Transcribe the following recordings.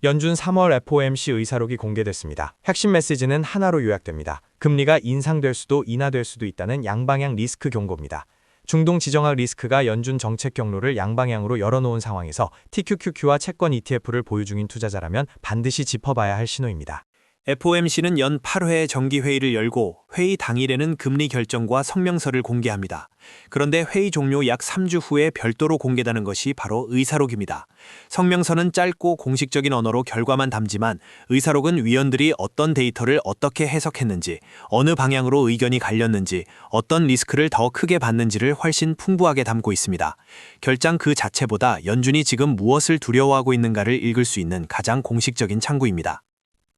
연준 3월 FOMC 의사록이 공개됐습니다. 핵심 메시지는 하나로 요약됩니다. 금리가 인상될 수도 인하될 수도 있다는 양방향 리스크 경고입니다. 중동 지정학 리스크가 연준 정책 경로를 양방향으로 열어놓은 상황에서 TQQQ와 채권 ETF를 보유 중인 투자자라면 반드시 짚어봐야 할 신호입니다. FOMC는 연 8회 정기회의를 열고 회의 당일에는 금리 결정과 성명서를 공개합니다. 그런데 회의 종료 약 3주 후에 별도로 공개되는 것이 바로 의사록입니다. 성명서는 짧고 공식적인 언어로 결과만 담지만 의사록은 위원들이 어떤 데이터를 어떻게 해석했는지, 어느 방향으로 의견이 갈렸는지, 어떤 리스크를 더 크게 받는지를 훨씬 풍부하게 담고 있습니다. 결장 그 자체보다 연준이 지금 무엇을 두려워하고 있는가를 읽을 수 있는 가장 공식적인 창구입니다.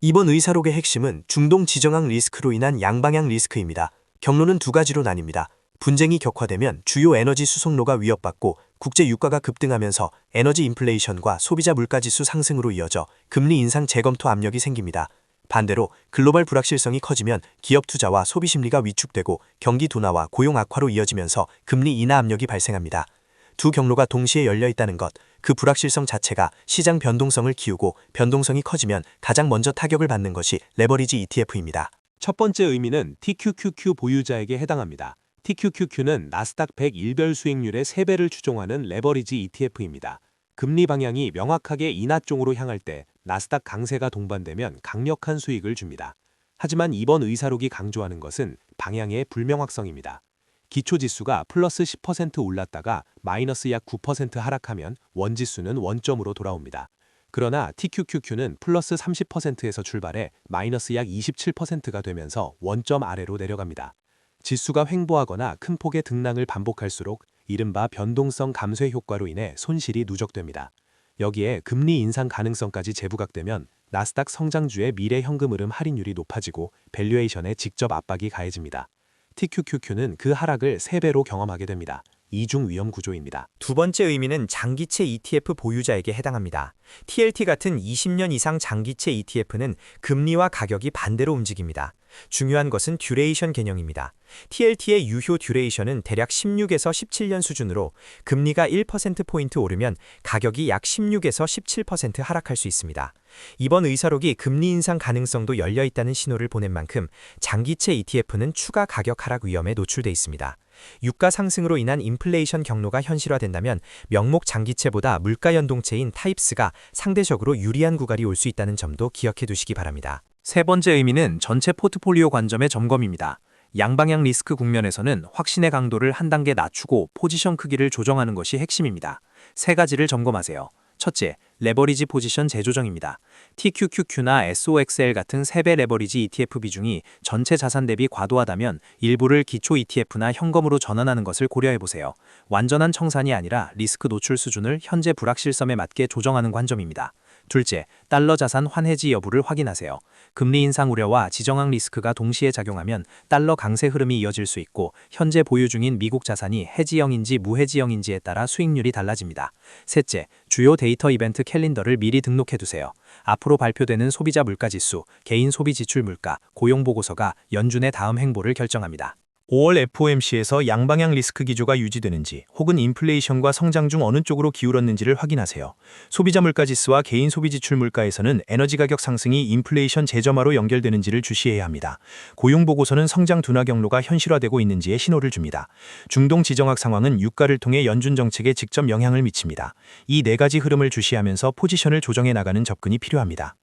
이번 의사록의 핵심은 중동 지정학 리스크로 인한 양방향 리스크입니다. 경로는 두 가지로 나뉩니다. 분쟁이 격화되면 주요 에너지 수송로가 위협받고 국제 유가가 급등하면서 에너지 인플레이션과 소비자 물가지수 상승으로 이어져 금리 인상 재검토 압력이 생깁니다. 반대로 글로벌 불확실성이 커지면 기업 투자와 소비 심리가 위축되고 경기 둔화와 고용 악화로 이어지면서 금리 인하 압력이 발생합니다. 두 경로가 동시에 열려 있다는 것, 그 불확실성 자체가 시장 변동성을 키우고 변동성이 커지면 가장 먼저 타격을 받는 것이 레버리지 ETF입니다. 첫 번째 의미는 TQQQ 보유자에게 해당합니다. TQQQ는 나스닥 100 일별 수익률의 3배를 추종하는 레버리지 ETF입니다. 금리 방향이 명확하게 인하 쪽으로 향할 때 나스닥 강세가 동반되면 강력한 수익을 줍니다. 하지만 이번 의사록이 강조하는 것은 방향의 불명확성입니다. 기초지수가 플러스 10% 올랐다가 마이너스 약 9% 하락하면 원지수는 원점으로 돌아옵니다. 그러나 TQQQ는 플러스 30%에서 출발해 마이너스 약 27%가 되면서 원점 아래로 내려갑니다. 지수가 횡보하거나 큰 폭의 등락을 반복할수록 이른바 변동성 감쇄 효과로 인해 손실이 누적됩니다. 여기에 금리 인상 가능성까지 재부각되면 나스닥 성장주의 미래 현금 흐름 할인율이 높아지고 밸류에이션에 직접 압박이 가해집니다. TQQQ는 그 하락을 3배로 경험하게 됩니다. 이중 위험 구조입니다. 두 번째 의미는 장기채 ETF 보유자에게 해당합니다. TLT 같은 20년 이상 장기채 ETF는 금리와 가격이 반대로 움직입니다. 중요한 것은 듀레이션 개념입니다. TLT의 유효 듀레이션은 대략 16에서 17년 수준으로 금리가 1%포인트 오르면 가격이 약 16에서 17% 하락할 수 있습니다. 이번 의사록이 금리 인상 가능성도 열려 있다는 신호를 보낸 만큼 장기채 ETF는 추가 가격 하락 위험에 노출돼 있습니다. 유가 상승으로 인한 인플레이션 경로가 현실화된다면 명목 장기채보다 물가 연동채인 타입스가 상대적으로 유리한 구간이 올 수 있다는 점도 기억해 두시기 바랍니다. 세 번째 의미는 전체 포트폴리오 관점의 점검입니다. 양방향 리스크 국면에서는 확신의 강도를 한 단계 낮추고 포지션 크기를 조정하는 것이 핵심입니다. 세 가지를 점검하세요. 첫째, 레버리지 포지션 재조정입니다. TQQQ나 SOXL 같은 3배 레버리지 ETF 비중이 전체 자산 대비 과도하다면 일부를 기초 ETF나 현금으로 전환하는 것을 고려해보세요. 완전한 청산이 아니라 리스크 노출 수준을 현재 불확실성에 맞게 조정하는 관점입니다. 둘째, 달러 자산 환해지 여부를 확인하세요. 금리 인상 우려와 지정학 리스크가 동시에 작용하면 달러 강세 흐름이 이어질 수 있고 현재 보유 중인 미국 자산이 해지형인지 무해지형인지에 따라 수익률이 달라집니다. 셋째, 주요 데이터 이벤트 캘린더를 미리 등록해두세요. 앞으로 발표되는 소비자 물가지수, 개인 소비 지출 물가, 고용 보고서가 연준의 다음 행보를 결정합니다. 5월 FOMC에서 양방향 리스크 기조가 유지되는지 혹은 인플레이션과 성장 중 어느 쪽으로 기울었는지를 확인하세요. 소비자 물가지수와 개인 소비 지출 물가에서는 에너지 가격 상승이 인플레이션 재점화로 연결되는지를 주시해야 합니다. 고용 보고서는 성장 둔화 경로가 현실화되고 있는지에 신호를 줍니다. 중동 지정학 상황은 유가를 통해 연준 정책에 직접 영향을 미칩니다. 이 네 가지 흐름을 주시하면서 포지션을 조정해 나가는 접근이 필요합니다.